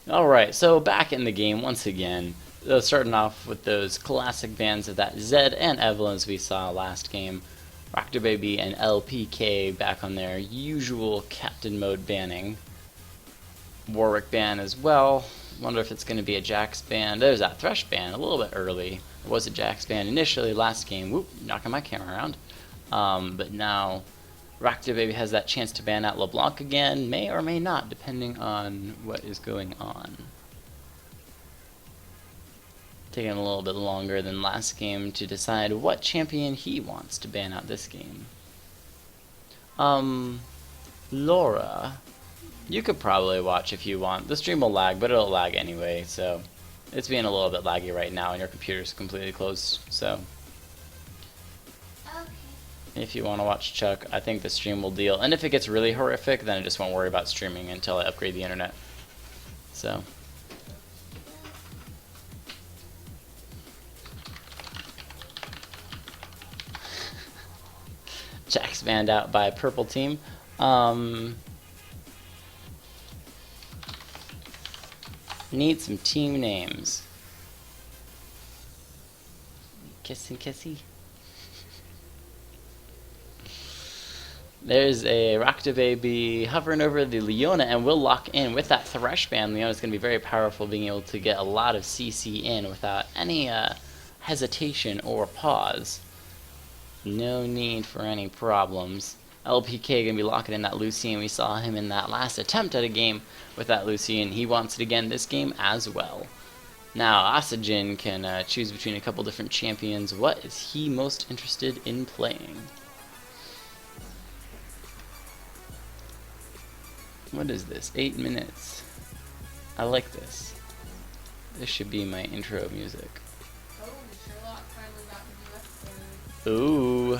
Alright, so back in the game once again. Starting off with those classic bans of that Zed and Evelyn as we saw last game. Rockter Baby and LPK back on their usual captain mode banning. Warwick ban as well. Wonder if it's going to be a Jax ban. There's that Thresh ban a little bit early. It was a Jax ban initially last game. Whoop, knocking my camera around. But now Rockter Baby has that chance to ban out LeBlanc again, may or may not, depending on what is going on. Taking a little bit longer than last game to decide what champion he wants to ban out this game. Laura, you could probably watch if you want. The stream will lag, but it'll lag anyway, so it's being a little bit laggy right now and your computer's completely closed, so if you want to watch Chuck, I think the stream will deal. And if it gets really horrific, then I just won't worry about streaming until I upgrade the internet. So. Jack's banned out by purple team. Need some team names. Kissy. There's a Rockta Baby hovering over the Leona, and we'll lock in with that Thresh ban. Leona's going to be very powerful, being able to get a lot of CC in without any hesitation or pause. No need for any problems. LPK going to be locking in that Lucian. We saw him in that last attempt at a game with that Lucian. He wants it again this game as well. Now, Asajin can choose between a couple different champions. What is he most interested in playing? What is this? 8 minutes. I like this. This should be my intro music. Oh, Sherlock finally got a new episode. Ooh.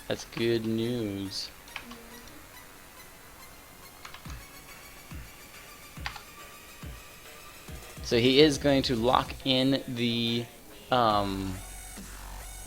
That's good news. So he is going to lock in the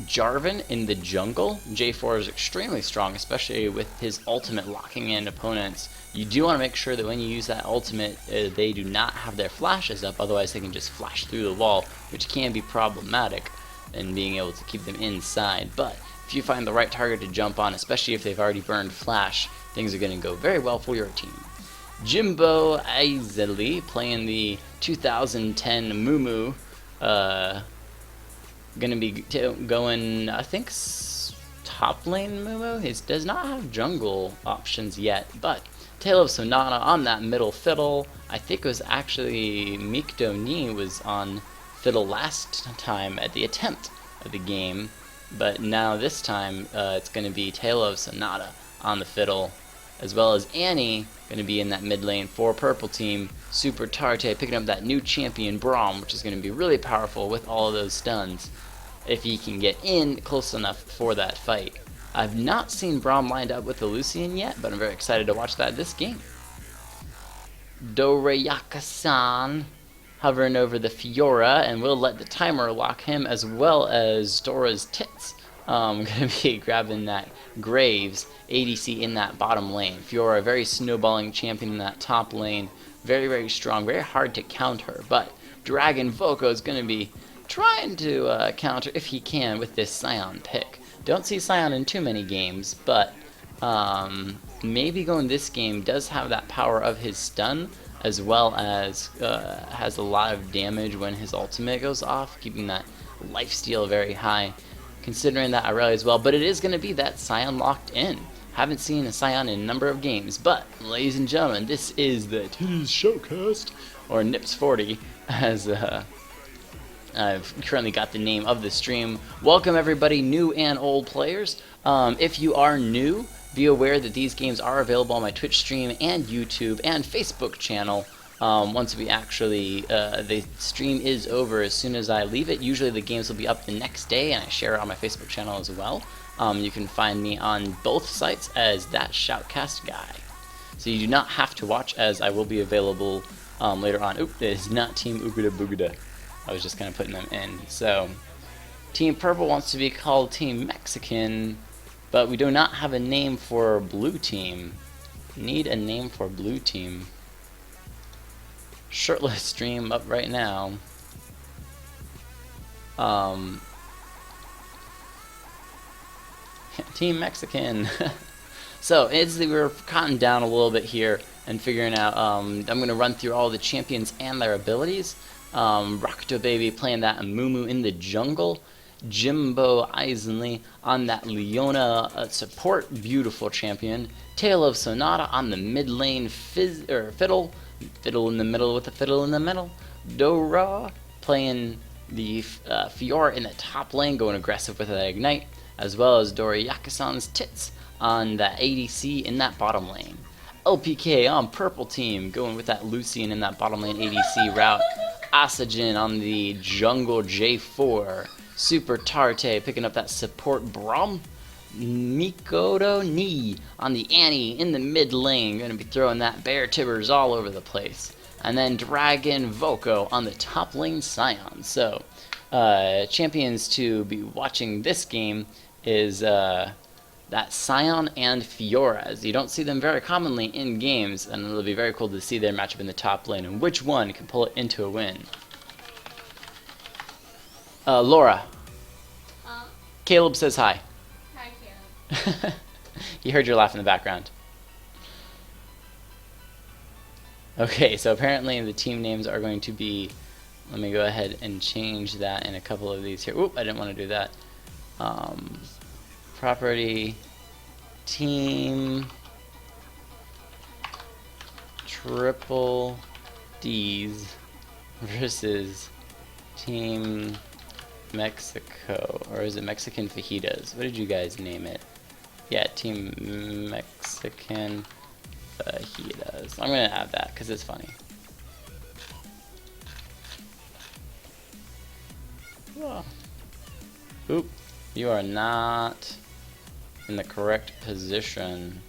Jarvan in the jungle. J4 is extremely strong, especially with his ultimate locking in opponents. You do want to make sure that when you use that ultimate, they do not have their flashes up, otherwise they can just flash through the wall, which can be problematic in being able to keep them inside. But if you find the right target to jump on, especially if they've already burned flash, things are going to go very well for your team. Jimbo Aizeli playing the 2010 Mumu. Gonna be going, I think, top lane Mumu. He does not have jungle options yet, but Tale of Sonata on that middle fiddle. I think it was actually Mikdo Ni was on fiddle last time at the attempt of the game, but now this time it's going to be Tale of Sonata on the fiddle, as well as Annie going to be in that mid lane for purple team. Super Tarte picking up that new champion Braum, which is going to be really powerful with all of those stuns if he can get in close enough for that fight. I've not seen Braum lined up with the Lucian yet, but I'm very excited to watch that this game. Dorayaka-san hovering over the Fiora, and we'll let the timer lock him as well as Dora's tits. I'm going to be grabbing that Graves ADC in that bottom lane. Fiora, a very snowballing champion in that top lane. Very, very strong, very hard to counter, but Dragon Voco is going to be trying to counter if he can with this Sion pick. Don't see Sion in too many games, but maybe going this game does have that power of his stun, as well as has a lot of damage when his ultimate goes off, keeping that lifesteal very high, considering that Irelia as well. But it is going to be that Sion locked in. Haven't seen a Sion in a number of games, but ladies and gentlemen, this is the Shoutcast, or Nips40, as I've currently got the name of the stream. Welcome everybody, new and old players. If you are new, be aware that these games are available on my Twitch stream and YouTube and Facebook channel. Once we actually, the stream is over as soon as I leave it. Usually the games will be up the next day, and I share it on my Facebook channel as well. You can find me on both sites as that Shoutcast guy. So you do not have to watch, as I will be available later on. Oop, it is not Team Ugada Boogada. I was just kind of putting them in. So, Team Purple wants to be called Team Mexican, but we do not have a name for Blue Team. Need a name for blue team. Shirtless stream up right now. Team Mexican. So we're counting down a little bit here and figuring out. I'm gonna run through all the champions and their abilities. Rakuto Baby playing that Amumu in the jungle. Jimbo Eisenly on that Leona support, beautiful champion. Tale of Sonata on the mid lane, fiddle in the middle with the fiddle in the middle. Dora playing the Fiora in the top lane, going aggressive with that ignite, as well as Doriaki-san's tits on that ADC in that bottom lane. LPK on purple team, going with that Lucian in that bottom lane ADC route. Asajin on the jungle J4. Super Tarte picking up that support Braum. Mikoto Ni on the Annie in the mid lane. Going to be throwing that Bear Tibbers all over the place. And then Dragon Voco on the top lane Scion. So, champions to be watching this game is that Scion and Fiora, as you don't see them very commonly in games, and it'll be very cool to see their matchup in the top lane and which one can pull it into a win. Laura. Caleb says hi. Hi, Caleb. He heard your laugh in the background. Okay, so apparently the team names are going to be, let me go ahead and change that in a couple of these here. Oop, I didn't want to do that. Property, team, triple D's versus team Mexico, or is it Mexican Fajitas? What did you guys name it? Yeah, team Mexican Fajitas. I'm gonna add that because it's funny. Oh. Oop, you are not in the correct position.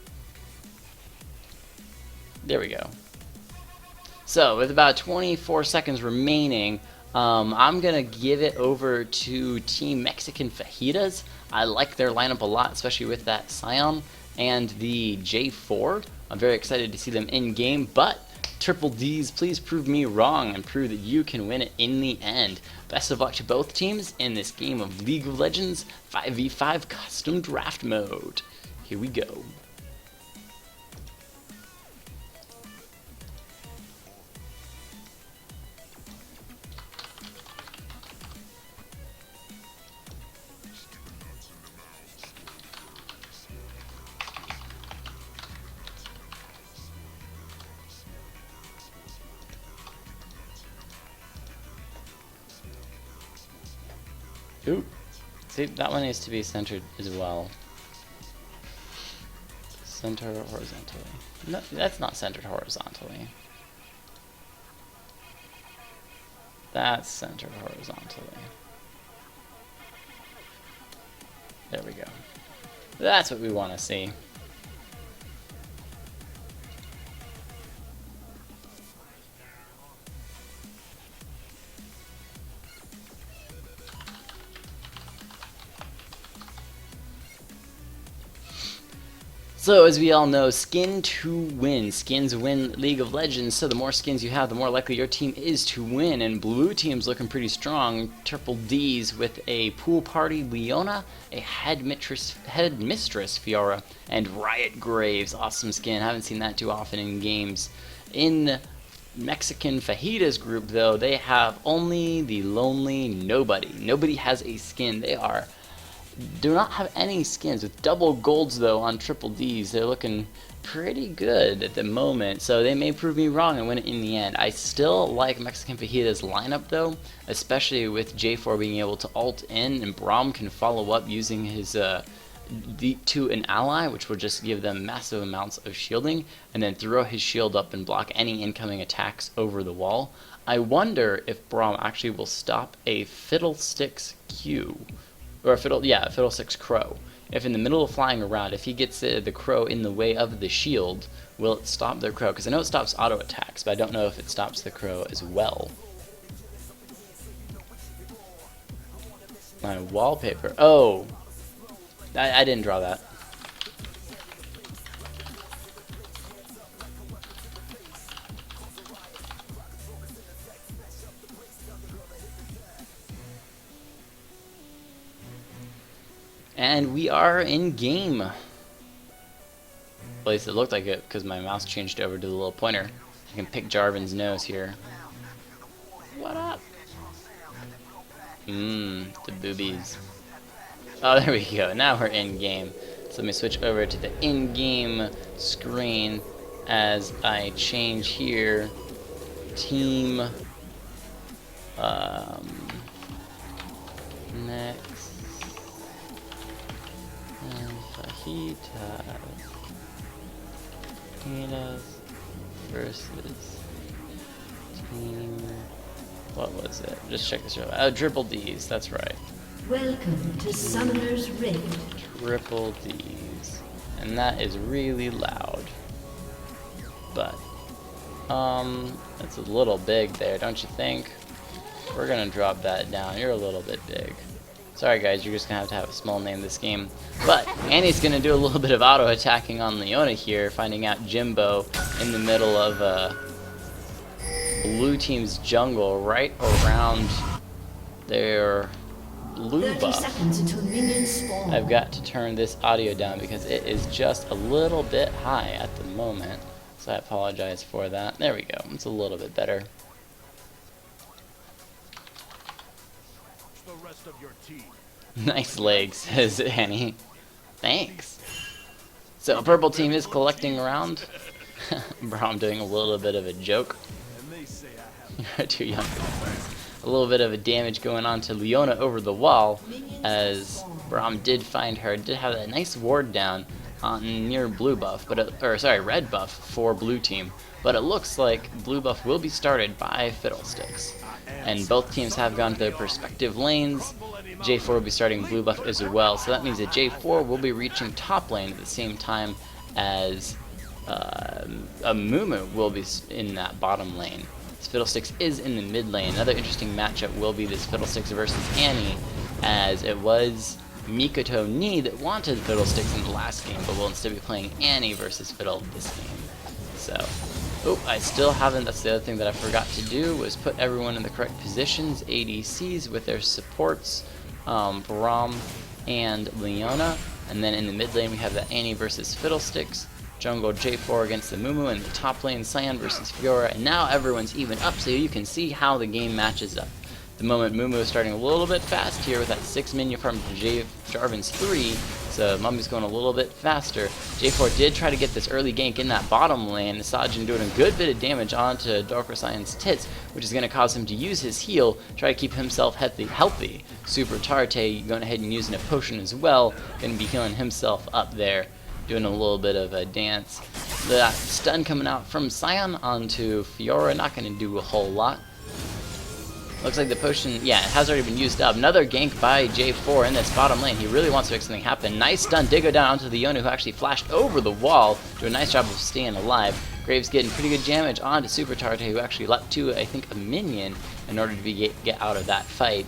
There we go. So with about 24 seconds remaining, I'm gonna give it over to Team Mexican Fajitas. I like their lineup a lot, especially with that Scion and the J4. I'm very excited to see them in game, but Triple D's, please prove me wrong and prove that you can win it in the end. Best of luck to both teams in this game of League of Legends 5v5 custom draft mode. Here we go. Ooh, see, that one needs to be centered as well. Center horizontally. No, that's not centered horizontally. That's centered horizontally. There we go. That's what we want to see. So, as we all know, skin to win. Skins win League of Legends, so the more skins you have, the more likely your team is to win. And blue team's looking pretty strong. Triple D's with a Pool Party Leona, a Headmistress Fiora, and Riot Graves. Awesome skin. Haven't seen that too often in games. In Mexican Fajitas group, though, they have only the Lonely Nobody. Nobody has a skin. They do not have any skins. With double golds though on Triple D's, they're looking pretty good at the moment, so they may prove me wrong and win it in the end. I still like Mexican Fajitas lineup though, especially with J4 being able to ult in and Braum can follow up using his to an ally, which will just give them massive amounts of shielding, and then throw his shield up and block any incoming attacks over the wall. I wonder if Braum actually will stop a Fiddlesticks Q. Or a Fiddlesticks Crow. If in the middle of flying around, if he gets the crow in the way of the shield, will it stop their crow? Because I know it stops auto attacks, but I don't know if it stops the crow as well. My wallpaper. Oh! I didn't draw that. And we are in game. At least it looked like it because my mouse changed over to the little pointer. I can pick Jarvan's nose here. What up? The boobies. Oh, there we go. Now we're in game. So let me switch over to the in-game screen as I change here. Team. Next. And fajitas versus team. What was it? Just check this out. Oh, Triple D's. That's right. Welcome to Summoner's Rift. Triple D's. And that is really loud. But, that's a little big there, don't you think? We're gonna drop that down. You're a little bit big. Sorry guys, you're just gonna have a small name this game. But Annie's gonna do a little bit of auto attacking on Leona here, finding out Jimbo in the middle of blue team's jungle, right around their blue 30 buff. seconds until minions spawn. I've got to turn this audio down because it is just a little bit high at the moment. So I apologize for that. There we go. It's a little bit better. The rest of your team. Nice legs, says Annie. Thanks. So purple team is collecting around. Bro, I'm doing a little bit of a joke. And they say I have You're too young. A little bit of a damage going on to Leona over the wall, as Braum did find her. Did have a nice ward down on near blue buff, but red buff for blue team. But it looks like blue buff will be started by Fiddlesticks, and both teams have gone to their respective lanes. J4 will be starting blue buff as well, so that means that J4 will be reaching top lane at the same time as a Mumu will be in that bottom lane. Fiddlesticks is in the mid lane. Another interesting matchup will be this Fiddlesticks versus Annie, as it was Mikoto Ni that wanted Fiddlesticks in the last game, but will instead be playing Annie versus Fiddle this game. So, I still haven't, that's the other thing that I forgot to do, was put everyone in the correct positions, ADCs with their supports, Braum and Leona, and then in the mid lane we have the Annie versus Fiddlesticks, jungle J4 against the Mumu, and the top lane Cyan versus Fiora, and now everyone's even up so you can see how the game matches up. The moment Mumu is starting a little bit fast here with that 6 minion farm to Jarvan's 3, so Mummy's going a little bit faster. J4 did try to get this early gank in that bottom lane, Sajin doing a good bit of damage onto Darker Cyan's tits, which is going to cause him to use his heal, try to keep himself healthy. Super Tarte going ahead and using a potion as well, going to be healing himself up there, doing a little bit of a dance. That stun coming out from Cyan onto Fiora, not going to do a whole lot. Looks like the potion, yeah, it has already been used up. Another gank by J4 in this bottom lane. He really wants to make something happen. Nice stun did go down onto the Yone, who actually flashed over the wall. Do a nice job of staying alive. Graves getting pretty good damage onto Super Tarte, who actually leapt to, I think, a minion in order to get out of that fight.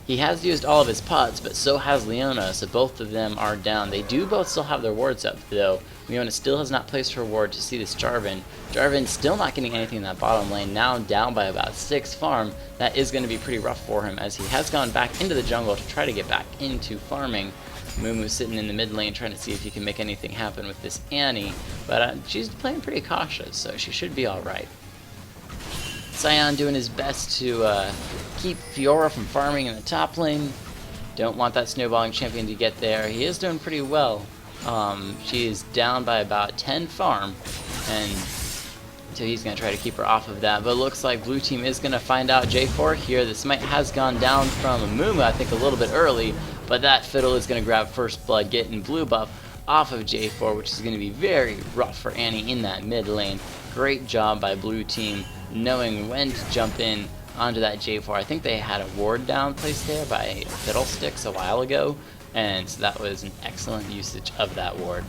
He has used all of his pots, but so has Leona, so both of them are down. They do both still have their wards up, though. Leona still has not placed her ward to see this Jarvan. Jarvan still not getting anything in that bottom lane, now down by about 6 farm. That is going to be pretty rough for him, as he has gone back into the jungle to try to get back into farming. Mumu sitting in the mid lane trying to see if he can make anything happen with this Annie, but she's playing pretty cautious, so she should be alright. Cyan doing his best to keep Fiora from farming in the top lane. Don't want that snowballing champion to get there. He is doing pretty well. She is down by about 10 farm, and so he's going to try to keep her off of that. But it looks like blue team is going to find out J4 here. The smite has gone down from Mumu, I think, a little bit early, but that Fiddle is going to grab first blood, getting blue buff off of J4, which is going to be very rough for Annie in that mid lane. Great job by blue team knowing when to jump in onto that J4. I think they had a ward down placed there by Fiddlesticks a while ago, and so that was an excellent usage of that ward.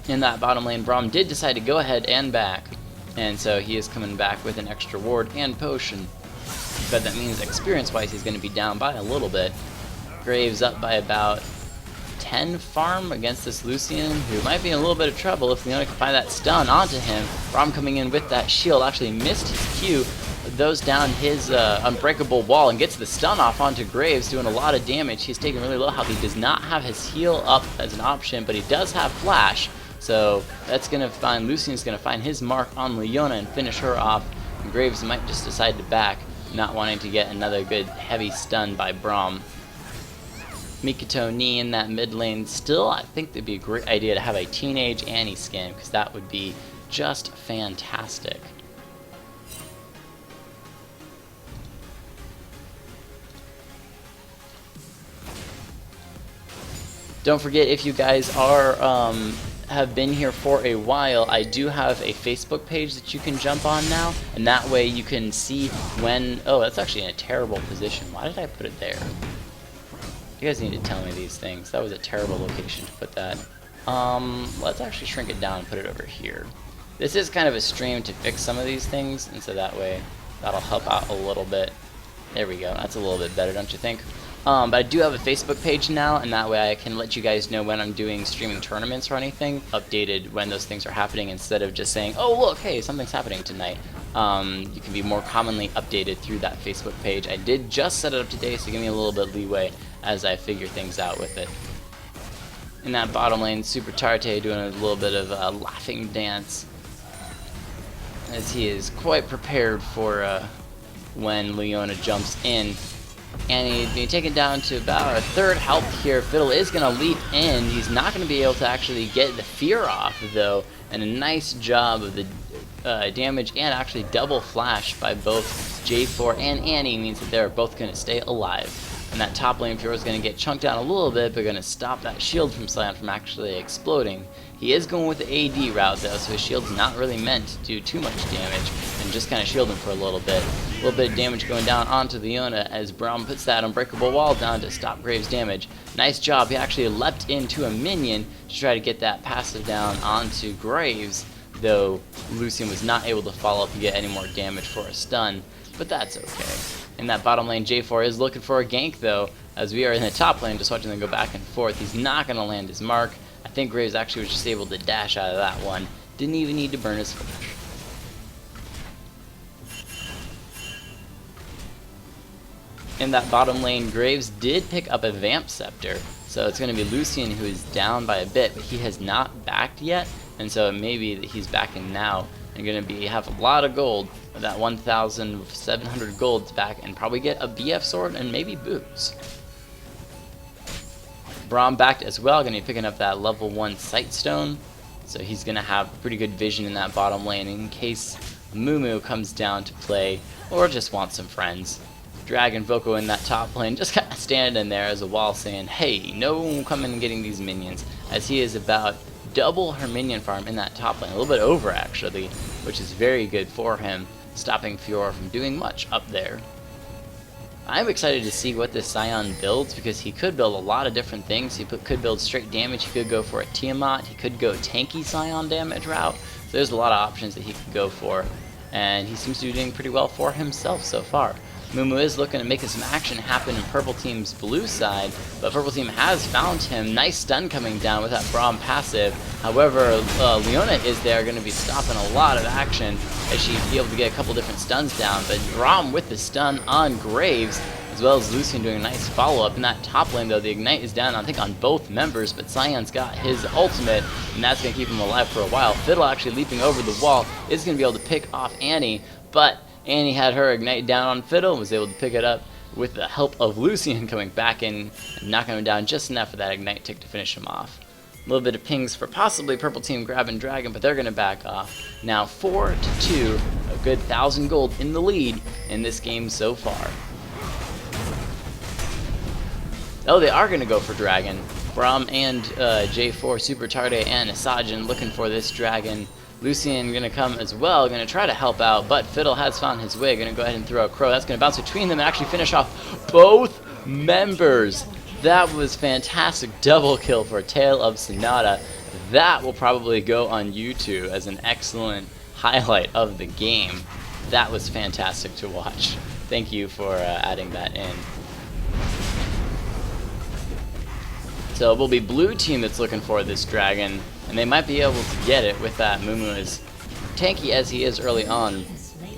In that bottom lane, Braum did decide to go ahead and back, and so he is coming back with an extra ward and potion. But that means experience-wise he's going to be down by a little bit. Graves up by about 10 farm against this Lucian, who might be in a little bit of trouble if Leona can find that stun onto him. Braum coming in with that shield, actually missed his Q, those down his unbreakable wall and gets the stun off onto Graves, doing a lot of damage. He's taking really low health. He does not have his heal up as an option, but he does have flash. So that's going to find, Lucian's going to find his mark on Leona and finish her off. And Graves might just decide to back, not wanting to get another good heavy stun by Braum. Mikoto Ni in that mid lane. Still, I think it'd be a great idea to have a teenage Annie skin, because that would be just fantastic. Don't forget, if you guys are have been here for a while, I do have a Facebook page that you can jump on now, and that way you can see when... Oh, that's actually in a terrible position. Why did I put it there? You guys need to tell me these things. That was a terrible location to put that. Let's actually shrink it down and put it over here. This is kind of a stream to fix some of these things, and so that way that'll help out a little bit. There we go. That's a little bit better, don't you think? But I do have a Facebook page now, and that way I can let you guys know when I'm doing streaming tournaments or anything, updated when those things are happening, instead of just saying, oh look, hey, something's happening tonight. You can be more commonly updated through that Facebook page. I did just set it up today, so give me a little bit of leeway as I figure things out with it. In that bottom lane, Super Tarte doing a little bit of a laughing dance, as he is quite prepared for when Leona jumps in. And he's being taken down to about a third health here. Fiddle is going to leap in. He's not going to be able to actually get the fear off, though. And a nice job of the damage and actually double flash by both J4 and Annie means that they're both going to stay alive. And that top lane Fiora is going to get chunked down a little bit, but going to stop that shield from Sion from actually exploding. He is going with the AD route, though, so his shield's not really meant to do too much damage, and just kind of shield him for a little bit. A little bit of damage going down onto Leona as Braum puts that unbreakable wall down to stop Graves' damage. Nice job. He actually leapt into a minion to try to get that passive down onto Graves, though Lucian was not able to follow up and get any more damage for a stun, but that's okay. In that bottom lane, J4 is looking for a gank, though, as we are in the top lane just watching them go back and forth. He's not going to land his mark. I think Graves actually was just able to dash out of that one. Didn't even need to burn his flash. In that bottom lane, Graves did pick up a Vamp Scepter, so it's going to be Lucian who is down by a bit, but he has not backed yet, and so it may be that he's backing now and going to have a lot of gold. That 1,700 gold to back and probably get a BF sword and maybe boots. Braum backed as well, going to be picking up that level 1 sight stone, so he's going to have pretty good vision in that bottom lane in case Mumu comes down to play or just wants some friends. Dragon Voco in that top lane just kind of standing there as a wall saying, hey, no coming and getting these minions, as he is about double her minion farm in that top lane, a little bit over actually, which is very good for him, stopping Fiora from doing much up there. I'm excited to see what this Sion builds, because he could build a lot of different things. He could build straight damage, he could go for a Tiamat, he could go tanky Sion damage route, so there's a lot of options that he could go for, and he seems to be doing pretty well for himself so far. Mumu is looking to make some action happen in Purple Team's blue side, but Purple Team has found him. Nice stun coming down with that Braum passive. However, Leona is there, going to be stopping a lot of action as she'd be able to get a couple different stuns down, but Braum with the stun on Graves, as well as Lucian doing a nice follow-up. In that top lane, though, the Ignite is down, I think, on both members, but Sion's got his ultimate, and that's going to keep him alive for a while. Fiddle actually leaping over the wall is going to be able to pick off Annie, but Annie had her Ignite down on Fiddle and was able to pick it up with the help of Lucian coming back in and knocking him down just enough for that Ignite tick to finish him off. A little bit of pings for possibly Purple Team grabbing Dragon, but they're going to back off. Now 4-2, a good 1,000 gold in the lead in this game so far. Oh, they are going to go for Dragon. Braum and J4, Super Tarde, and Asajin looking for this Dragon. Lucian going to come as well, going to try to help out, but Fiddle has found his way. Going to go ahead and throw a Crow. That's going to bounce between them and actually finish off both members. That was fantastic double kill for Tale of Sonata. That will probably go on YouTube as an excellent highlight of the game. That was fantastic to watch. Thank you for adding that in. So it will be blue team that's looking for this Dragon, and they might be able to get it with that Mumu as tanky as he is early on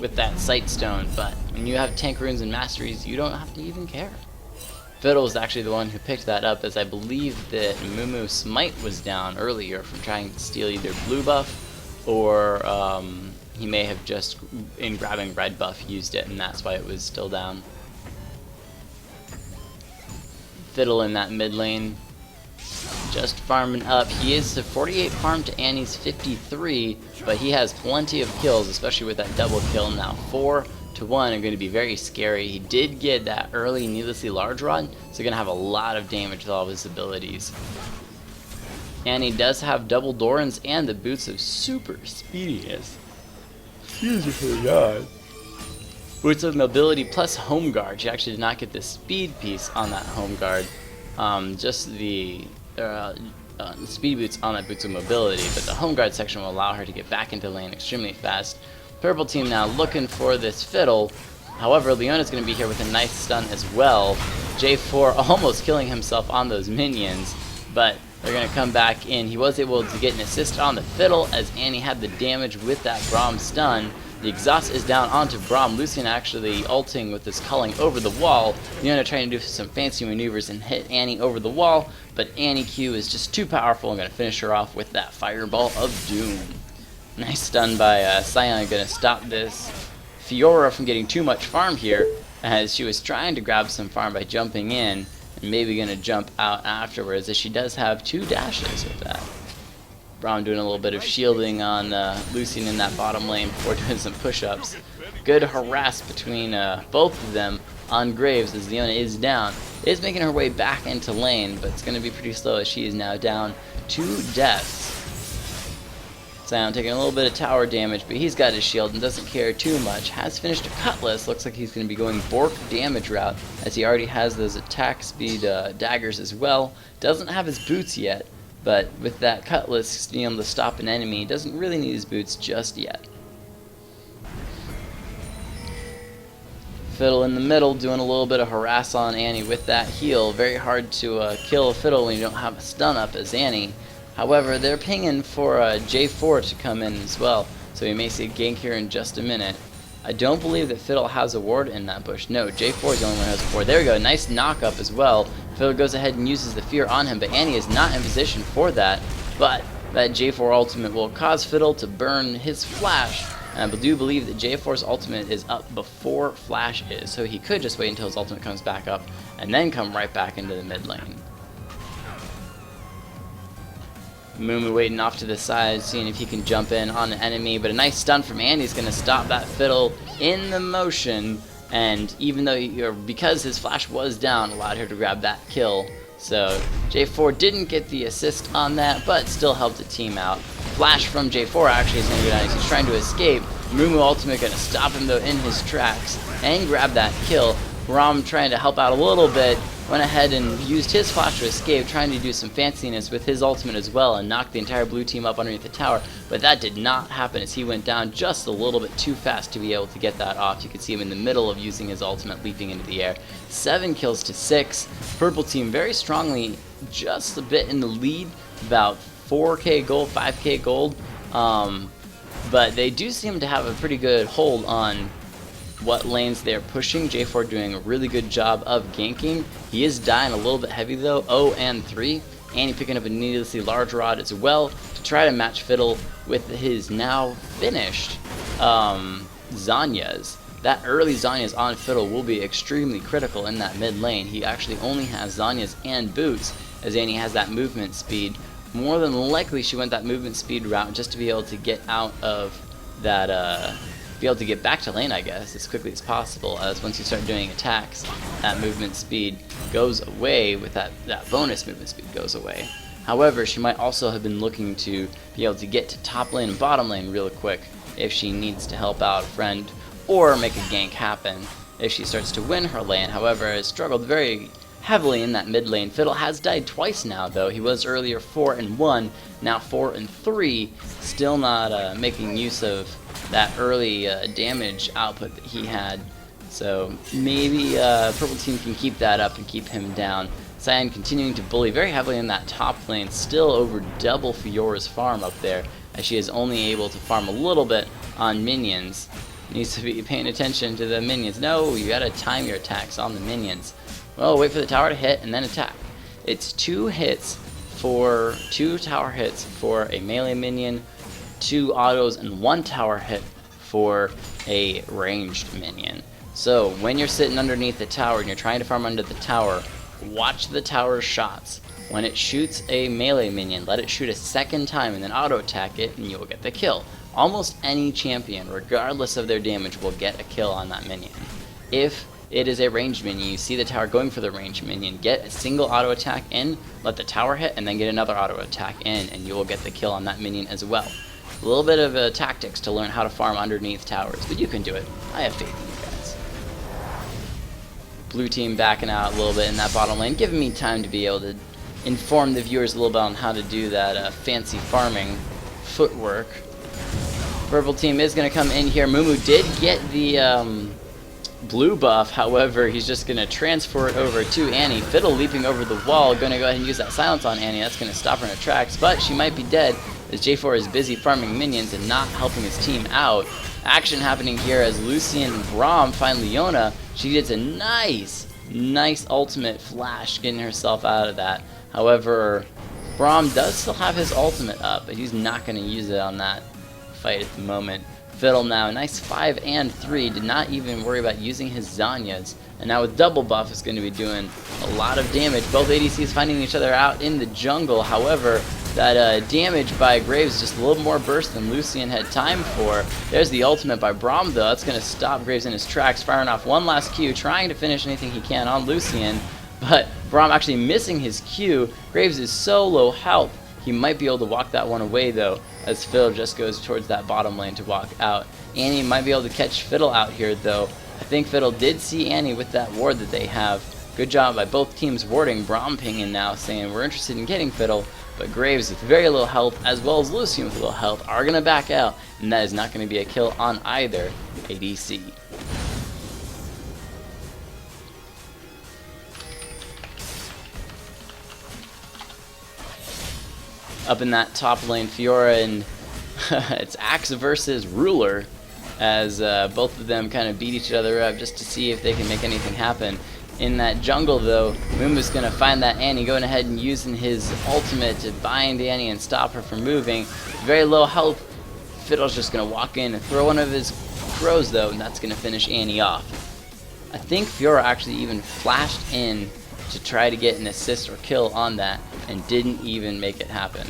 with that sight stone, but when you have tank runes and masteries, you don't have to even care. Fiddle was actually the one who picked that up, as I believe that Muumu's smite was down earlier from trying to steal either blue buff, or he may have just, in grabbing red buff, used it, and that's why it was still down. Fiddle in that mid lane, just farming up. He is a 48 farm to Annie's 53, but he has plenty of kills, especially with that double kill. Now 4 to 1 are going to be very scary. He did get that early needlessly large rod, so going to have a lot of damage with all of his abilities. Annie does have double Dorans and the boots of super speediness. Excuse me for the yawn. Boots of mobility plus home guard. She actually did not get the speed piece on that home guard. Just the speed boots on that boots of mobility, but the home guard section will allow her to get back into lane extremely fast. Purple team now looking for this Fiddle. However, Leona's going to be here with a nice stun as well. J4 almost killing himself on those minions, but they're going to come back in. He was able to get an assist on the Fiddle as Annie had the damage with that Braum stun. The exhaust is down onto Braum. Lucian actually ulting with this culling over the wall. Leona trying to do some fancy maneuvers and hit Annie over the wall, but Annie Q is just too powerful and going to finish her off with that Fireball of Doom. Nice stun by Scion, going to stop this Fiora from getting too much farm here, as she was trying to grab some farm by jumping in, and maybe going to jump out afterwards, as she does have 2 dashes with that. Braum doing a little bit of shielding on Lucian in that bottom lane before doing some push-ups. Good harass between both of them on Graves, as Leona is down. Is making her way back into lane, but it's going to be pretty slow as she is now down 2 deaths. Scion taking a little bit of tower damage, but he's got his shield and doesn't care too much. Has finished a Cutlass. Looks like he's going to be going Bork damage route, as he already has those attack speed daggers as well. Doesn't have his boots yet, but with that Cutlass being able to stop an enemy, he doesn't really need his boots just yet. Fiddle in the middle doing a little bit of harass on Annie with that heal. Very hard to kill a Fiddle when you don't have a stun up as Annie. However, they're pinging for J4 to come in as well, so we may see a gank here in just a minute. I don't believe that Fiddle has a ward in that bush. No, J4 is the only one who has a ward. There we go, nice knock up as well. Fiddle goes ahead and uses the fear on him, but Annie is not in position for that. But that J4 ultimate will cause Fiddle to burn his flash. And I do believe that J4's ultimate is up before Flash is, so he could just wait until his ultimate comes back up and then come right back into the mid lane. Muumu waiting off to the side, seeing if he can jump in on an enemy, but a nice stun from Andy's going to stop that Fiddle in the motion, and even though, because his flash was down, allowed her to grab that kill. So J4 didn't get the assist on that, but still helped the team out. Flash from J4 actually is going to go down. He's trying to escape. Muumu ultimate going to stop him though in his tracks and grab that kill. Braum trying to help out a little bit, went ahead and used his flash to escape, trying to do some fanciness with his ultimate as well and knock the entire blue team up underneath the tower, but that did not happen as he went down just a little bit too fast to be able to get that off. You could see him in the middle of using his ultimate, leaping into the air. 7 kills to 6. Purple team very strongly, just a bit in the lead, about 4k gold, 5k gold, but they do seem to have a pretty good hold on what lanes they're pushing. J4 doing a really good job of ganking. He is dying a little bit heavy though, 0 and 3. Annie picking up a needlessly large rod as well to try to match Fiddle with his now finished Zanyas. That early Zanyas on Fiddle will be extremely critical in that mid lane. He actually only has Zanyas and boots, as Annie has that movement speed. More than likely she went that movement speed route just to be able to get out of that be able to get back to lane, I guess, as quickly as possible, as once you start doing attacks, that movement speed goes away, with that bonus movement speed goes away. However, she might also have been looking to be able to get to top lane and bottom lane real quick if she needs to help out a friend, or make a gank happen if she starts to win her lane. However, has struggled very heavily in that mid lane. Fiddle has died twice now though. He was earlier 4 and 1, now 4 and 3, still not making use of that early damage output that he had. So maybe Purple team can keep that up and keep him down. Cyan continuing to bully very heavily in that top lane, still over double Fiora's farm up there, as she is only able to farm a little bit on minions. Needs to be paying attention to the minions. No, you gotta time your attacks on the minions. Well, wait for the tower to hit and then attack. It's 2 tower hits for a melee minion, 2 autos, and 1 tower hit for a ranged minion. So when you're sitting underneath the tower and you're trying to farm under the tower, watch the tower's shots. When it shoots a melee minion, let it shoot a second time and then auto attack it, and you will get the kill. Almost any champion, regardless of their damage, will get a kill on that minion. If it is a ranged minion, you see the tower going for the ranged minion, get a single auto attack in, let the tower hit, and then get another auto attack in, and you will get the kill on that minion as well. A little bit of tactics to learn how to farm underneath towers, but you can do it. I have faith in you guys. Blue team backing out a little bit in that bottom lane, giving me time to be able to inform the viewers a little bit on how to do that fancy farming footwork. Purple team is going to come in here. Mumu did get the blue buff, however, he's just going to transfer it over to Annie. Fiddle leaping over the wall, going to go ahead and use that silence on Annie. That's going to stop her in her tracks, but she might be dead as J4 is busy farming minions and not helping his team out. Action happening here as Lucian and Braum find Leona. She gets a nice ultimate flash, getting herself out of that. However, Braum does still have his ultimate up, but he's not going to use it on that fight at the moment. Fiddle now, nice 5 and 3, did not even worry about using his Zanyas, and now with double buff is going to be doing a lot of damage. Both ADCs finding each other out in the jungle. However, that damage by Graves just a little more burst than Lucian had time for. There's the ultimate by Braum though. That's going to stop Graves in his tracks, firing off one last Q, trying to finish anything he can on Lucian, but Braum actually missing his Q. Graves is so low health, he might be able to walk that one away though, as Fiddle just goes towards that bottom lane to walk out. Annie might be able to catch Fiddle out here though. I think Fiddle did see Annie with that ward that they have. Good job by both teams warding. Braum pinging now saying we're interested in getting Fiddle, but Graves with very low health as well as Lucian with low health are going to back out, and that is not going to be a kill on either ADC. Up in that top lane, Fiora and it's Axe versus Ruler, as both of them kind of beat each other up just to see if they can make anything happen. In that jungle though, Mumu's going to find that Annie, going ahead and using his ultimate to bind Annie and stop her from moving. Very low health. Fiddle's just going to walk in and throw one of his crows though, and that's going to finish Annie off. I think Fiora actually even flashed in to try to get an assist or kill on that, and didn't even make it happen.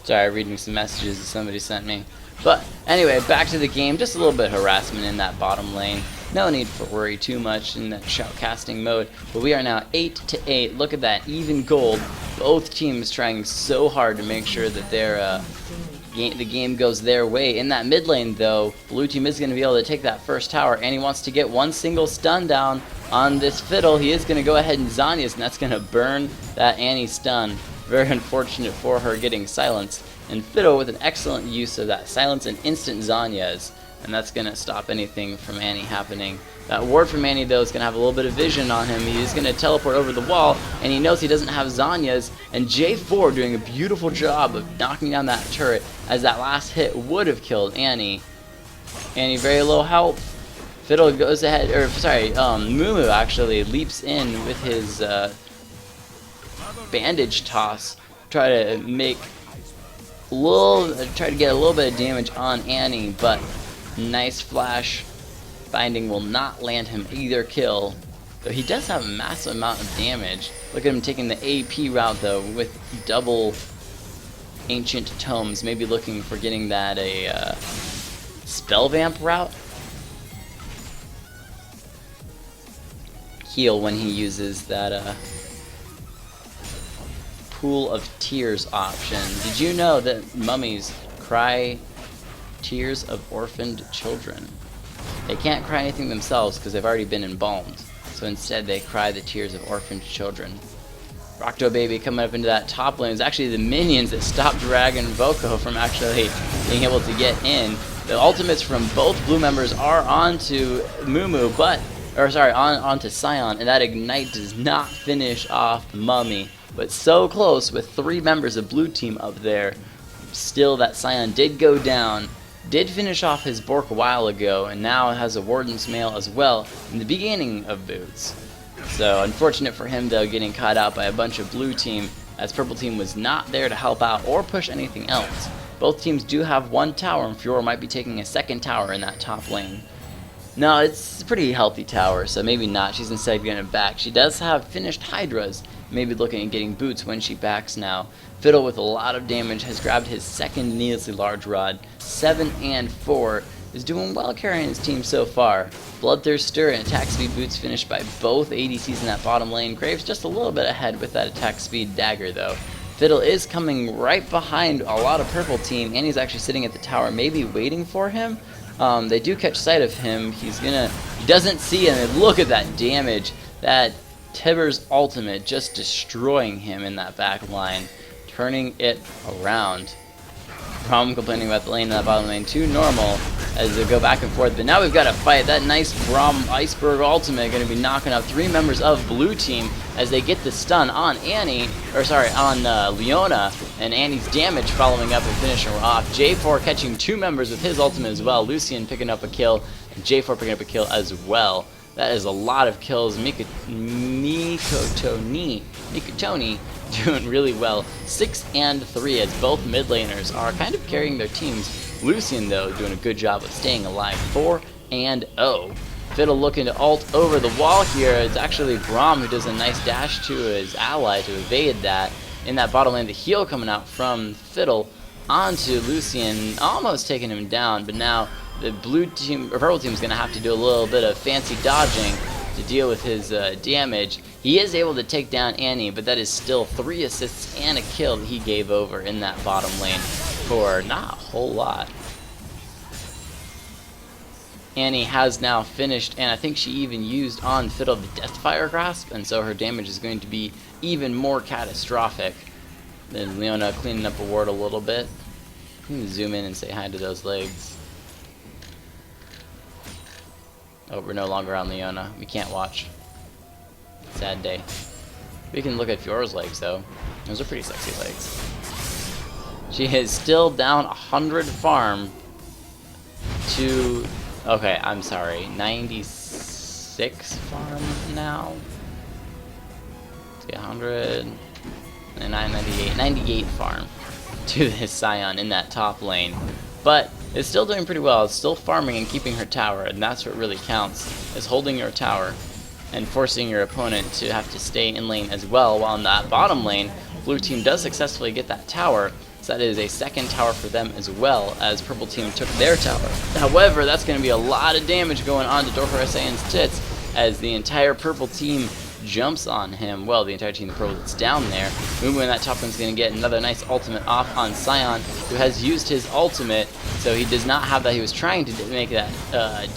Sorry, reading some messages that somebody sent me. But anyway, back to the game. Just a little bit of harassment in that bottom lane. No need for worry too much in that shoutcasting mode. But we are now 8-8. Look at that, even gold. Both teams trying so hard to make sure that their the game goes their way. In that mid lane though, blue team is going to be able to take that first tower, and he wants to get one single stun down on this Fiddle. He is going to go ahead and Zanyas, and that's going to burn that Annie stun. Very unfortunate for her getting silenced. And Fiddle with an excellent use of that silence and instant Zanyas, and that's going to stop anything from Annie happening. That ward from Annie though is going to have a little bit of vision on him. He's going to teleport over the wall, and he knows he doesn't have Zanyas, and J4 doing a beautiful job of knocking down that turret, as that last hit would have killed Annie. Annie very low health. Fiddle goes ahead, or sorry, Mumu actually leaps in with his bandage toss, try to get a little bit of damage on Annie, but nice flash binding will not land him either kill. Though he does have a massive amount of damage. Look at him taking the AP route though with double ancient tomes, maybe looking for getting that a spell vamp route. Heal when he uses that Pool of Tears option. Did you know that mummies cry tears of orphaned children? They can't cry anything themselves because they've already been embalmed. So instead they cry the tears of orphaned children. Rocto Baby coming up into that top lane. It's actually the minions that stopped Dragon Voco from actually being able to get in. The ultimates from both blue members are onto onto Scion, and that ignite does not finish off Mummy. But so close with 3 members of blue team up there. Still, that Scion did go down. Did finish off his Bork a while ago, and now has a Warden's Mail as well in the beginning of Boots. So unfortunate for him though, getting caught out by a bunch of blue team, as purple team was not there to help out or push anything else. Both teams do have 1 tower, and Fiora might be taking a 2nd tower in that top lane. No, it's a pretty healthy tower, so maybe not. She's instead going to back. She does have finished Hydras, maybe looking at getting boots when she backs now. Fiddle with a lot of damage has grabbed his 2nd needlessly large rod. 7 and 4 is doing well carrying his team so far. Bloodthirster and attack speed boots finished by both ADCs in that bottom lane. Graves just a little bit ahead with that attack speed dagger though. Fiddle is coming right behind a lot of purple team, and he's actually sitting at the tower, maybe waiting for him. They do catch sight of him. He doesn't see him, and look at that damage. That Tibbers ultimate just destroying him in that back line, turning it around. Braum complaining about the lane in that bottom lane, too normal as they go back and forth. But now we've got a fight. That nice Braum Iceberg ultimate going to be knocking out 3 members of blue team as they get the stun on Leona, and Annie's damage following up and finishing her off. J4 catching 2 members with his ultimate as well. Lucian picking up a kill, and J4 picking up a kill as well. That is a lot of kills. Mikotoni doing really well. 6 and 3 as both mid laners are kind of carrying their teams. Lucian though doing a good job of staying alive. 4 and 0. Fiddle looking to ult over the wall here. It's actually Braum who does a nice dash to his ally to evade that. In that bottom lane, the heal coming out from Fiddle onto Lucian, almost taking him down, but now the blue team or purple team is going to have to do a little bit of fancy dodging to deal with his damage. He is able to take down Annie, but that is still 3 assists and a kill that he gave over in that bottom lane for not a whole lot. Annie has now finished, and I think she even used on Fiddle the Deathfire Grasp, and so her damage is going to be even more catastrophic. Then Leona cleaning up a ward a little bit. You can zoom in and say hi to those legs. Oh, we're no longer on Leona. We can't watch. Sad day. We can look at Fiora's legs, though. Those are pretty sexy legs. She is still down 100 farm to... Okay, I'm sorry. 96 farm now? Let's get 100... 98 farm to this Scion in that top lane. But it's still doing pretty well. It's still farming and keeping her tower, and that's what really counts, is holding your tower and forcing your opponent to have to stay in lane as well. While in that bottom lane, blue team does successfully get that tower, so that is a 2nd tower for them as well, as purple team took their tower. However, that's going to be a lot of damage going on to Dorfer Sayan's tits, as the entire purple team jumps on him. Well, the entire team of purple that's down there. Mumu in that top lane is going to get another nice ultimate off on Scion, who has used his ultimate, so he does not have that. He was trying to make that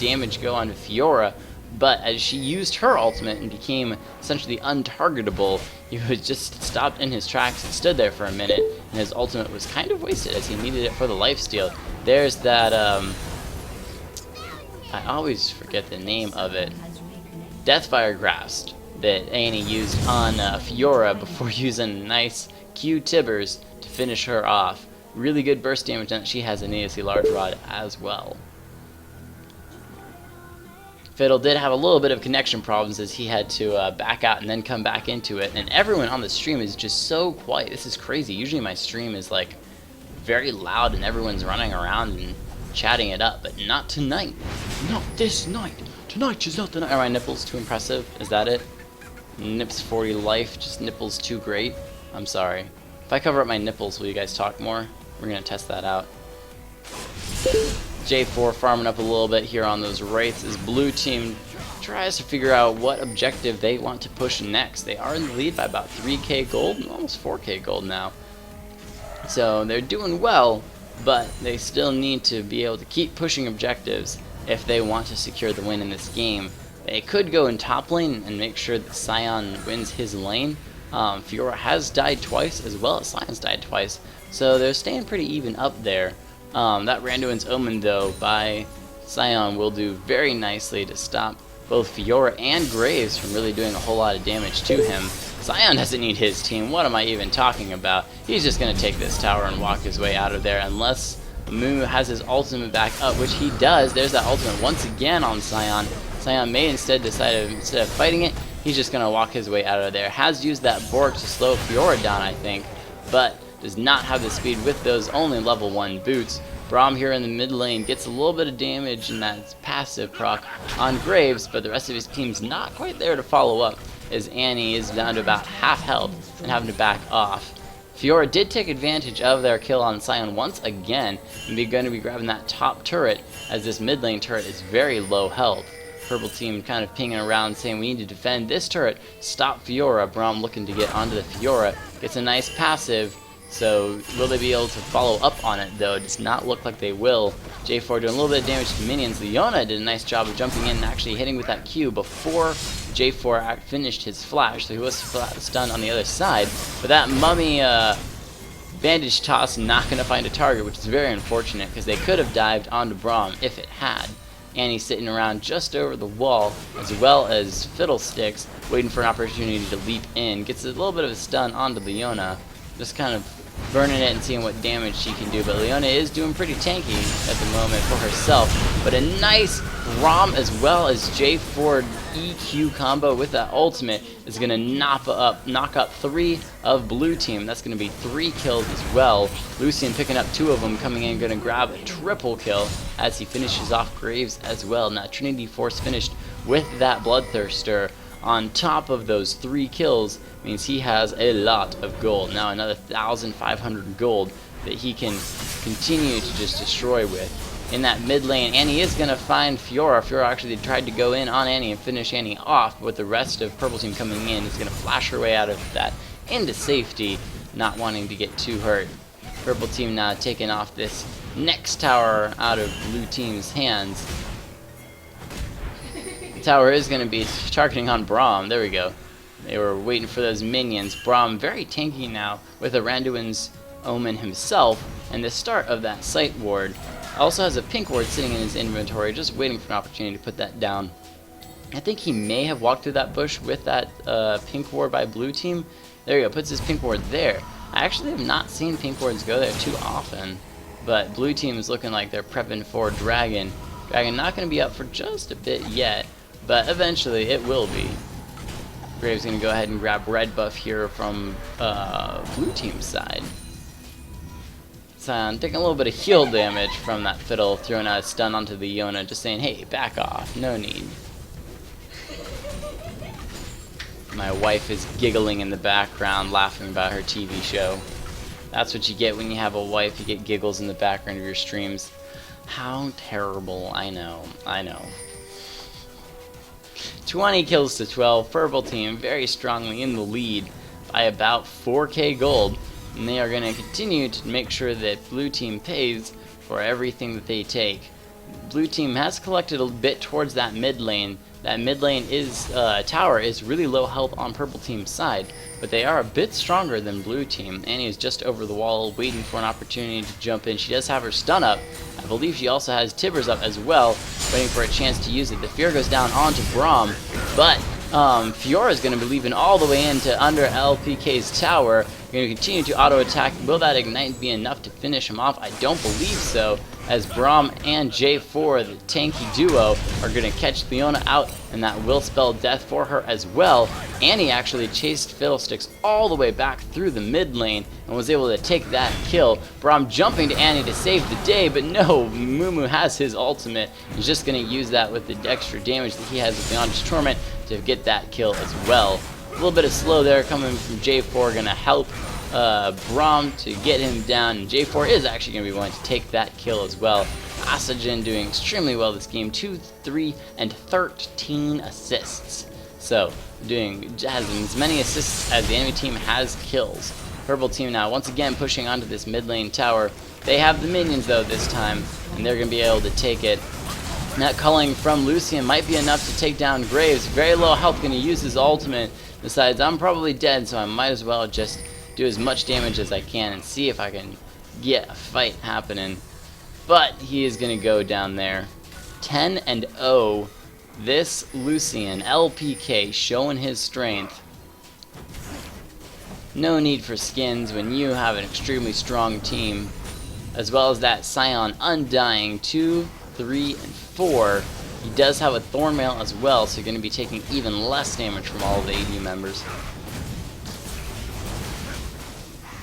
damage go on to Fiora, but as she used her ultimate and became essentially untargetable, he was just stopped in his tracks and stood there for a minute, and his ultimate was kind of wasted as he needed it for the lifesteal. There's that, I always forget the name of it, Deathfire Grasp that Annie used on Fiora before using nice Q Tibbers to finish her off. Really good burst damage, and she has a needlessly large rod as well. Fiddle did have a little bit of connection problems as he had to back out and then come back into it, and everyone on the stream is just so quiet. This is crazy. Usually my stream is like very loud and everyone's running around and chatting it up, but not tonight. Not this night. Tonight is not the night. Are my nipples too impressive? Is that it? Nips40lyf, just nipples too great? I'm sorry. If I cover up my nipples, will you guys talk more? We're gonna test that out. J4 farming up a little bit here on those wraiths as blue team tries to figure out what objective they want to push next. They are in the lead by about 3k gold, almost 4k gold now. So they're doing well, but they still need to be able to keep pushing objectives if they want to secure the win in this game. They could go in top lane and make sure that Scion wins his lane, Fiora has died twice, as well as Science died twice, so they're staying pretty even up there. That Randuin's Omen, though, by Scion will do very nicely to stop both Fiora and Graves from really doing a whole lot of damage to him. Scion doesn't need his team. What am I even talking about? He's just going to take this tower and walk his way out of there unless Moo has his ultimate back up, which he does. There's that ultimate once again on Scion. Scion may instead instead of fighting it, he's just going to walk his way out of there. Has used that Bork to slow Fiora down, I think, but does not have the speed with those only level 1 boots. Braum here in the mid lane gets a little bit of damage in that passive proc on Graves, but the rest of his team's not quite there to follow up, as Annie is down to about half health and having to back off. Fiora did take advantage of their kill on Scion once again, and they're going to be grabbing that top turret, as this mid lane turret is very low health. Purple team kind of pinging around saying we need to defend this turret, stop Fiora. Braum looking to get onto the Fiora, gets a nice passive. So will they be able to follow up on it, though? It does not look like they will. J4 doing a little bit of damage to minions. Leona did a nice job of jumping in and actually hitting with that Q before J4 finished his flash, so he was stunned on the other side. But that mummy bandage toss not going to find a target, which is very unfortunate because they could have dived onto Braum if it had. Annie sitting around just over the wall, as well as Fiddlesticks, waiting for an opportunity to leap in. Gets a little bit of a stun onto Leona, just kind of burning it and seeing what damage she can do. But Leona is doing pretty tanky at the moment for herself. But a nice ROM as well as J4 EQ combo with that ultimate is going to knock up 3 of blue team. That's going to be 3 kills as well. Lucian picking up 2 of them, coming in, going to grab a triple kill as he finishes off Graves as well. Now Trinity Force finished with that Bloodthirster on top of those 3 kills means he has a lot of gold. Now another 1,500 gold that he can continue to just destroy with. In that mid lane, Annie is going to find Fiora. Fiora actually tried to go in on Annie and finish Annie off, but with the rest of purple team coming in, he's going to flash her way out of that into safety, not wanting to get too hurt. Purple team now taking off this next tower out of blue team's hands. The tower is going to be targeting on Braum. There we go. They were waiting for those minions. Braum very tanky now with a Randuin's Omen himself, and the start of that sight ward. Also has a pink ward sitting in his inventory, just waiting for an opportunity to put that down. I think he may have walked through that bush with that pink ward by blue team. There you go, puts his pink ward there. I actually have not seen pink wards go there too often, but blue team is looking like they're prepping for Dragon. Dragon not going to be up for just a bit yet, but eventually it will be. Graves going to go ahead and grab red buff here from blue team's side. Scion taking a little bit of heal damage from that fiddle, throwing out a stun onto the Leona, just saying, hey, back off, no need. My wife is giggling in the background, laughing about her TV show. That's what you get when you have a wife, you get giggles in the background of your streams. How terrible, I know, I know. 20 kills to 12, purple team very strongly in the lead by about 4k gold. And they are going to continue to make sure that blue team pays for everything that they take. Blue team has collected a bit towards that mid lane. That mid lane is tower is really low health on purple team's side, but they are a bit stronger than blue team. Annie is just over the wall waiting for an opportunity to jump in. She does have her stun up. I believe she also has Tibbers up as well, waiting for a chance to use it. The fear goes down onto Braum, but Fiora is going to be leaving all the way into under LPK's tower. Going to continue to auto attack. Will that ignite be enough to finish him off? I don't believe so, as Braum and J4, the tanky duo, are going to catch Leona out, and that will spell death for her as well. Annie actually chased Fiddlesticks all the way back through the mid lane and was able to take that kill. Braum jumping to Annie to save the day, but no, Mumu has his ultimate. He's just going to use that with the extra damage that he has with Beyond's Torment to get that kill as well. A little bit of slow there coming from J4, going to help Braum to get him down. And J4 is actually going to be willing to take that kill as well. Asajin doing extremely well this game, 2, 3, and 13 assists. So, has as many assists as the enemy team has kills. Purple team now once again pushing onto this mid lane tower. They have the minions though this time, and they're going to be able to take it. That culling from Lucian might be enough to take down Graves. Very low health, going to use his ultimate Besides, I'm probably dead, so I might as well just do as much damage as I can and see if I can get a fight happening. But he is going to go down there. 10-0. This Lucian, LPK, showing his strength. No need for skins when you have an extremely strong team. As well as that Scion Undying, 2, 3, and 4. He does have a Thornmail as well, so you're going to be taking even less damage from all of the AD members.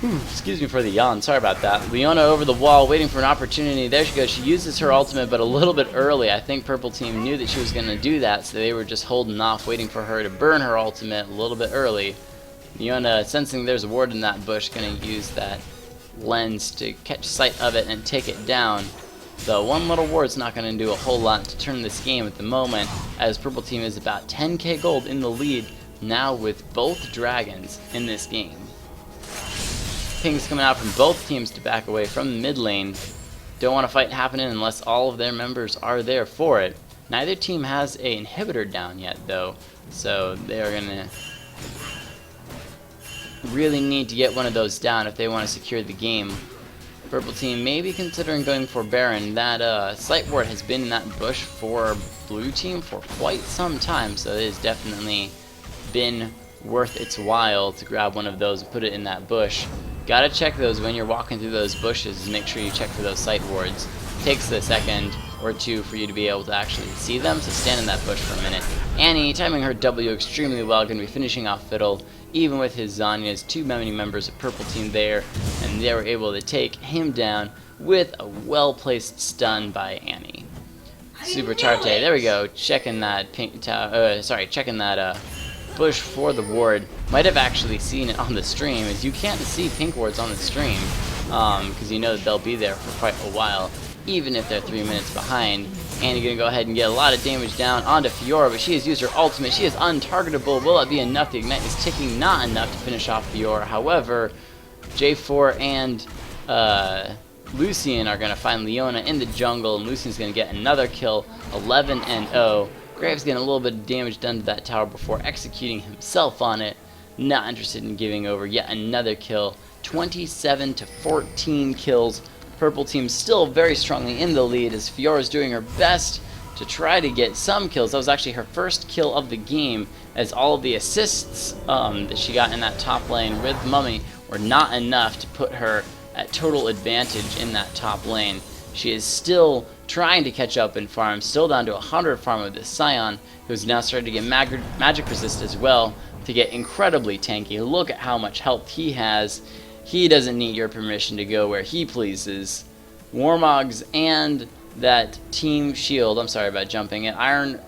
Excuse me for the yawn, sorry about that. Leona over the wall, waiting for an opportunity. There she goes. She uses her ultimate, but a little bit early. I think Purple Team knew that she was going to do that, so they were just holding off, waiting for her to burn her ultimate a little bit early. Leona, sensing there's a ward in that bush, going to use that lens to catch sight of it and take it down. Though one little ward's not going to do a whole lot to turn this game at the moment, as Purple Team is about 10k gold in the lead now with both dragons in this game. Pings coming out from both teams to back away from the mid lane. Don't want a fight happening unless all of their members are there for it. Neither team has an inhibitor down yet though, so they're going to really need to get one of those down if they want to secure the game. Purple Team may be considering going for Baron. That sight ward has been in that bush for Blue Team for quite some time, so it has definitely been worth its while to grab one of those and put it in that bush. Gotta check those when you're walking through those bushes. Make sure you check for those sight wards. Takes a second or two for you to be able to actually see them, so stand in that bush for a minute. Annie, timing her W extremely well, going to be finishing off Fiddle, even with his Zhonya's. Too many members of Purple Team there, and they were able to take him down with a well-placed stun by Annie. Super Tarte, there we go, checking that checking that bush for the ward. Might have actually seen it on the stream, as you can't see pink wards on the stream, because you know that they'll be there for quite a while, even if they're 3 minutes behind. Annie gonna go ahead and get a lot of damage down onto Fiora, but she has used her ultimate. She is untargetable. Will it be enough? The Ignite is ticking, not enough to finish off Fiora. However, J4 and Lucian are gonna find Leona in the jungle, and Lucian's gonna get another kill, 11-0. Graves getting a little bit of damage done to that tower before executing himself on it. Not interested in giving over yet another kill. 27-14 kills. Purple Team still very strongly in the lead as Fiora's doing her best to try to get some kills. That was actually her first kill of the game, as all of the assists that she got in that top lane with Mummy were not enough to put her at total advantage in that top lane. She is still trying to catch up in farm, still down to 100 farm with this Scion, who's now starting to get magic resist as well, to get incredibly tanky. Look at how much health he has. He doesn't need your permission to go where he pleases. Warmogs and that team shield, I'm sorry about jumping it, Iron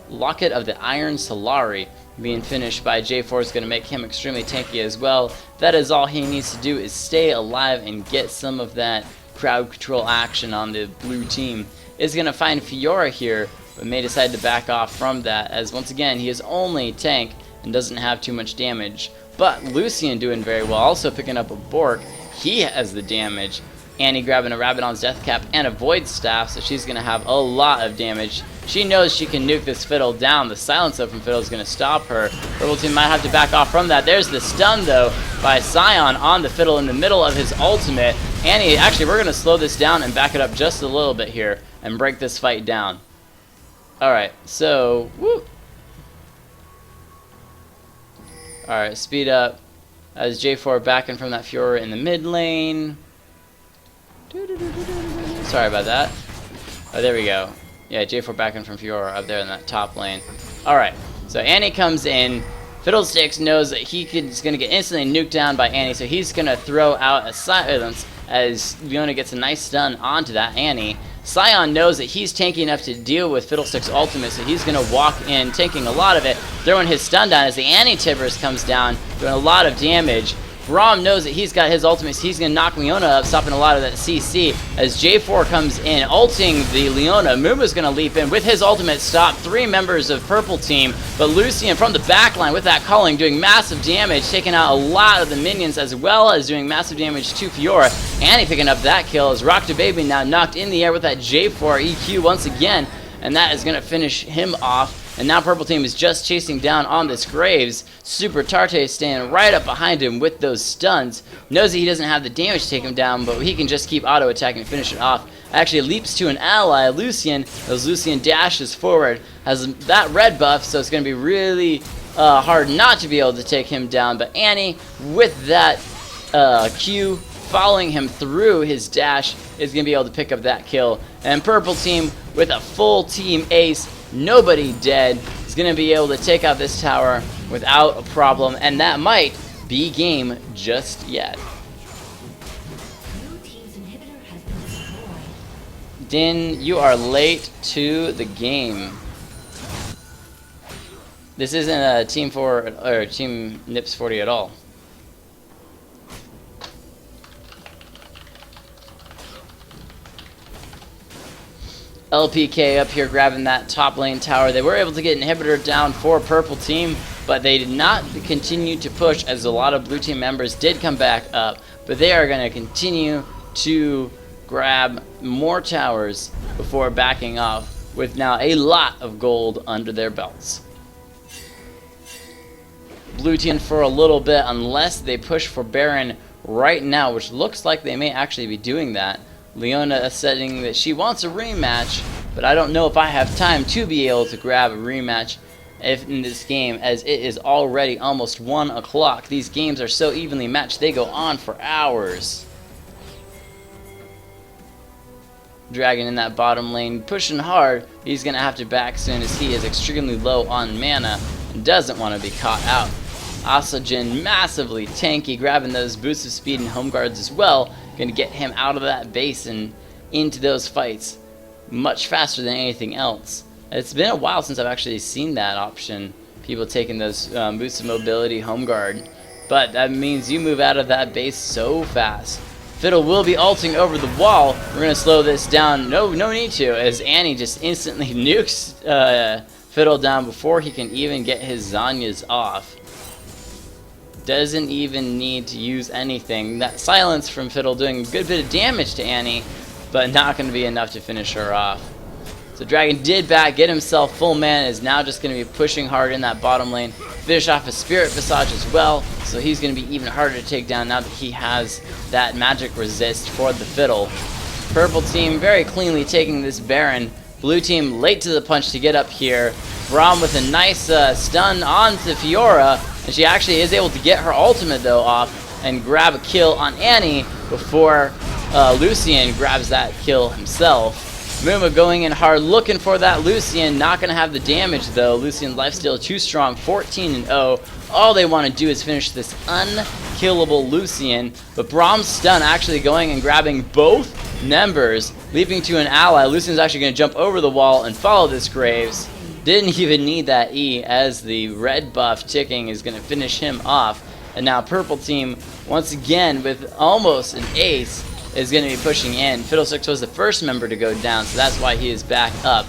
Locket of the Iron Solari being finished by J4 is going to make him extremely tanky as well. That is all he needs to do, is stay alive and get some of that crowd control action on the blue team. Is going to find Fiora here, but may decide to back off from that, as once again he is only tank and doesn't have too much damage. But Lucian doing very well, also picking up a Bork. He has the damage. Annie grabbing a Rabadon's Death Cap and a Void Staff, so she's going to have a lot of damage. She knows she can nuke this Fiddle down. The Silence Up from Fiddle is going to stop her. Purple Team might have to back off from that. There's the stun, though, by Scion on the Fiddle in the middle of his ultimate. Annie, actually, we're going to slow this down and back it up just a little bit here and break this fight down. Alright, so, woo. Alright, speed up as J4 backing from that Fiora in the mid lane. Sorry about that. Oh, there we go. Yeah, J4 backing from Fiora up there in that top lane. Alright, so Annie comes in. Fiddlesticks knows that he's going to get instantly nuked down by Annie, so he's going to throw out a silence as Leona gets a nice stun onto that Annie. Scion knows that he's tanky enough to deal with Fiddlestick's ultimate, so he's going to walk in, tanking a lot of it, throwing his stun down as the Anti-Tibbers comes down, doing a lot of damage. Braum knows that he's got his ultimate, so he's going to knock Leona up, stopping a lot of that CC. As J4 comes in, ulting the Leona, Muma's going to leap in with his ultimate, stop 3 members of Purple Team, but Lucian from the backline with that calling, doing massive damage, taking out a lot of the minions, as well as doing massive damage to Fiora. Annie picking up that kill as Rock to Baby now knocked in the air with that J4 EQ once again, and that is going to finish him off. And now Purple Team is just chasing down on this Graves. Super Tarte staying right up behind him with those stuns. Knows that he doesn't have the damage to take him down, but he can just keep auto attacking and finish it off. Actually leaps to an ally, Lucian, as Lucian dashes forward. Has that red buff, so it's going to be really hard not to be able to take him down. But Annie, with that Q following him through his dash, is going to be able to pick up that kill. And Purple Team, with a full team ace, nobody dead, is going to be able to take out this tower without a problem. And that might be game just yet. Blue team's inhibitor has been destroyed. Din, you are late to the game. This isn't a Team 4 or Team Nips40 at all. LPK up here grabbing that top lane tower. They were able to get inhibitor down for Purple Team, but they did not continue to push, as a lot of Blue Team members did come back up. But they are going to continue to grab more towers before backing off, with now a lot of gold under their belts. Blue Team for a little bit, unless they push for Baron right now, which looks like they may actually be doing that. Leona is setting that she wants a rematch, but I don't know if I have time to be able to grab a rematch in this game, as it is already almost 1 o'clock. These games are so evenly matched, they go on for hours. Dragon in that bottom lane, pushing hard. He's going to have to back soon, as he is extremely low on mana and doesn't want to be caught out. Asajin, massively tanky, grabbing those boosts of speed and home guards as well. Going to get him out of that base and into those fights much faster than anything else. It's been a while since I've actually seen that option. People taking those boosts of mobility, home guard. But that means you move out of that base so fast. Fiddle will be ulting over the wall. We're going to slow this down. No need to, as Annie just instantly nukes Fiddle down before he can even get his Zanyas off. Doesn't even need to use anything. That silence from Fiddle doing a good bit of damage to Annie, but not going to be enough to finish her off. So Dragon did get himself full mana, is now just going to be pushing hard in that bottom lane. Finish off a Spirit Visage as well, so he's going to be even harder to take down now that he has that magic resist for the Fiddle. Purple Team very cleanly taking this Baron. Blue Team late to the punch to get up here. Braum with a nice stun onto Fiora, and she actually is able to get her ultimate though off and grab a kill on Annie before Lucian grabs that kill himself. Muma going in hard, looking for that Lucian. Not going to have the damage though. Lucian's lifesteal too strong, 14-0. All they want to do is finish this unkillable Lucian. But Braum's stun actually going and grabbing both members, leaping to an ally. Lucian's actually going to jump over the wall and follow this Graves. Didn't even need that E, as the red buff ticking is going to finish him off. And now Purple Team, once again with almost an ace, is going to be pushing in. Fiddlesticks was the first member to go down, so that's why he is back up.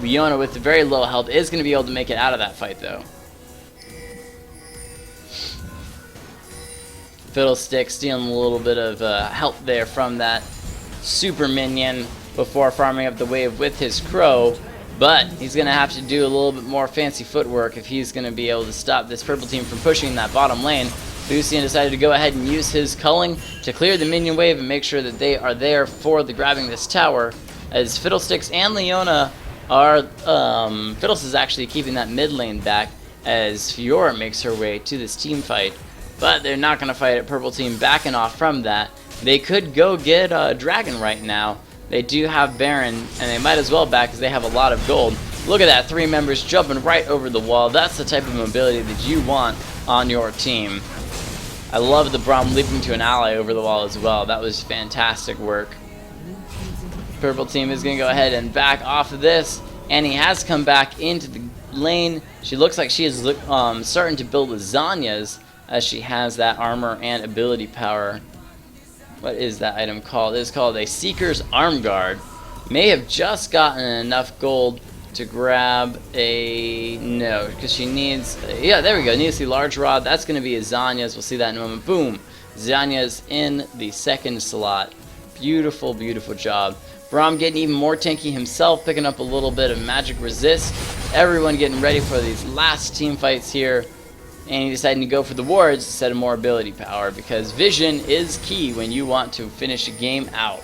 Leona with very low health is going to be able to make it out of that fight though. Fiddlesticks stealing a little bit of help there from that super minion before farming up the wave with his crow. But he's going to have to do a little bit more fancy footwork if he's going to be able to stop this Purple Team from pushing that bottom lane. Lucian decided to go ahead and use his culling to clear the minion wave and make sure that they are there for the grabbing this tower, as Fiddlesticks and Leona are... Fiddles is actually keeping that mid lane back as Fiora makes her way to this team fight. But they're not going to fight it. Purple Team backing off from that. They could go get Dragon right now. They do have Baron, and they might as well back because they have a lot of gold. Look at that, 3 members jumping right over the wall. That's the type of mobility that you want on your team. I love the Braum leaping to an ally over the wall as well. That was fantastic work. Purple Team is going to go ahead and back off of this. Annie has come back into the lane. She looks like she is starting to build lasagnas, as she has that armor and ability power. What is that item called? It is called a Seeker's Arm Guard. May have just gotten enough gold to grab a... No, because she needs... yeah, there we go. Needs the large rod. That's going to be a Zanya's. We'll see that in a moment. Boom. Zanya's in the second slot. Beautiful, beautiful job. Braum getting even more tanky himself, picking up a little bit of magic resist. Everyone getting ready for these last team fights here. And he decided to go for the wards instead of more ability power, because vision is key when you want to finish a game out.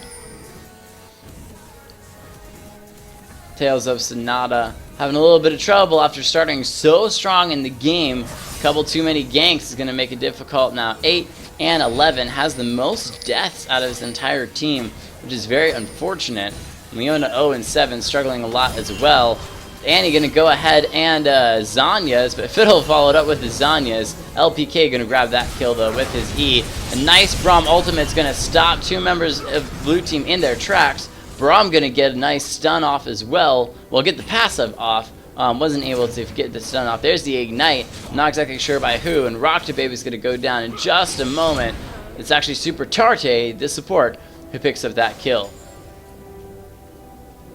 Tales of Sonata having a little bit of trouble after starting so strong in the game. A couple too many ganks is going to make it difficult now. 8 and 11 has the most deaths out of his entire team, which is very unfortunate. Leona 0 and 7 struggling a lot as well. Annie going to go ahead and Zanya's, but Fiddle followed up with the Zanya's. LPK going to grab that kill though with his E. A nice Braum ultimate's going to stop two members of blue team in their tracks. Braum going to get a nice stun off as well. Well, get the passive off. Wasn't able to get the stun off. There's the Ignite. Not exactly sure by who. And Rock2Baby's going to go down in just a moment. It's actually Super Tarte, the support, who picks up that kill.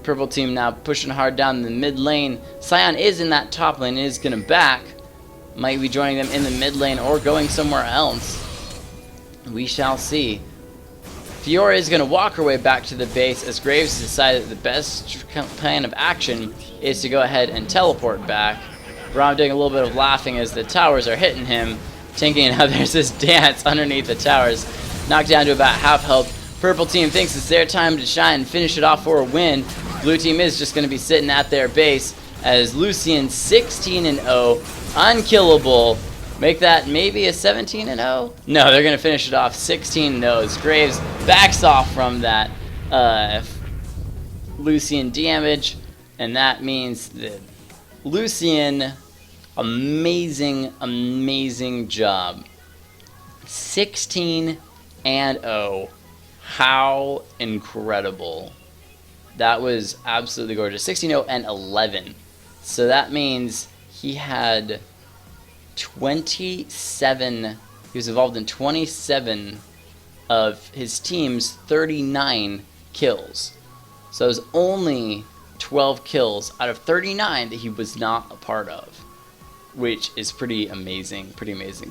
Purple team now pushing hard down the mid lane. Sion is in that top lane and is going to back. Might be joining them in the mid lane or going somewhere else. We shall see. Fiora is going to walk her way back to the base as Graves decided that the best plan of action is to go ahead and teleport back. Braum doing a little bit of laughing as the towers are hitting him. Thinking how there's this dance underneath the towers. Knocked down to about half health. Purple team thinks it's their time to shine and finish it off for a win. Blue team is just going to be sitting at their base as Lucian 16 and 0, unkillable. Make that maybe a 17 and 0? No, they're going to finish it off 16 and 0 as Graves backs off from that Lucian damage, and that means that Lucian, amazing job. 16 and 0. How incredible. That was absolutely gorgeous. 16-0 and 11. So that means he had 27. He was involved in 27 of his team's 39 kills. So it was only 12 kills out of 39 that he was not a part of, which is pretty amazing.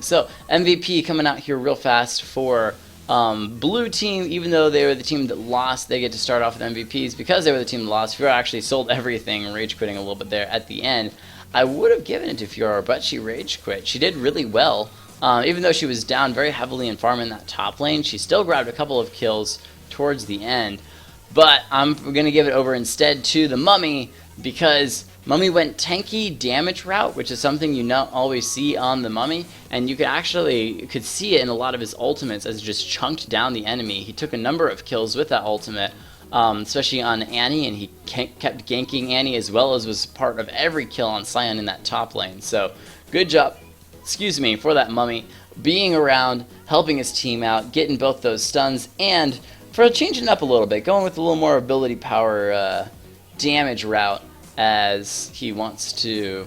So MVP coming out here real fast for blue team. Even though they were the team that lost, they get to start off with MVPs because they were the team that lost. Fiora actually sold everything, rage quitting a little bit there at the end. I would have given it to Fiora, but she rage quit. She did really well. Even though she was down very heavily in farm in that top lane, she still grabbed a couple of kills towards the end. But I'm going to give it over instead to the Mummy, because Mummy went tanky damage route, which is something you not always see on the Mummy, and you could see it in a lot of his ultimates as it just chunked down the enemy. He took a number of kills with that ultimate, especially on Annie, and he kept ganking Annie as well as was part of every kill on Sion in that top lane. So good job, for that Mummy being around, helping his team out, getting both those stuns, and for changing up a little bit, going with a little more ability power damage route, as he wants to,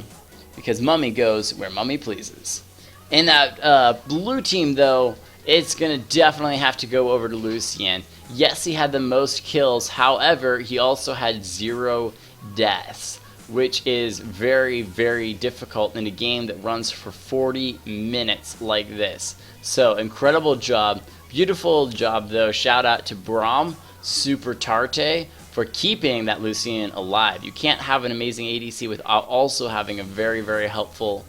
because Mummy goes where Mummy pleases. In that blue team, though, it's going to definitely have to go over to Lucian. Yes, he had the most kills, however, he also had 0 deaths, which is very difficult in a game that runs for 40 minutes like this. So, incredible job. Beautiful job, though. Shout out to Braum, Super Tarte, for keeping that Lucian alive. You can't have an amazing ADC without also having a very helpful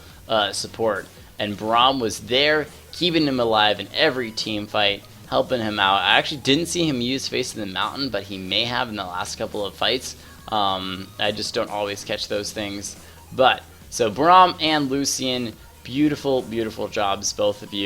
support. And Braum was there, keeping him alive in every team fight, helping him out. I actually didn't see him use Face of the Mountain, but he may have in the last couple of fights. I just don't always catch those things. But, so Braum and Lucian, beautiful jobs, both of you.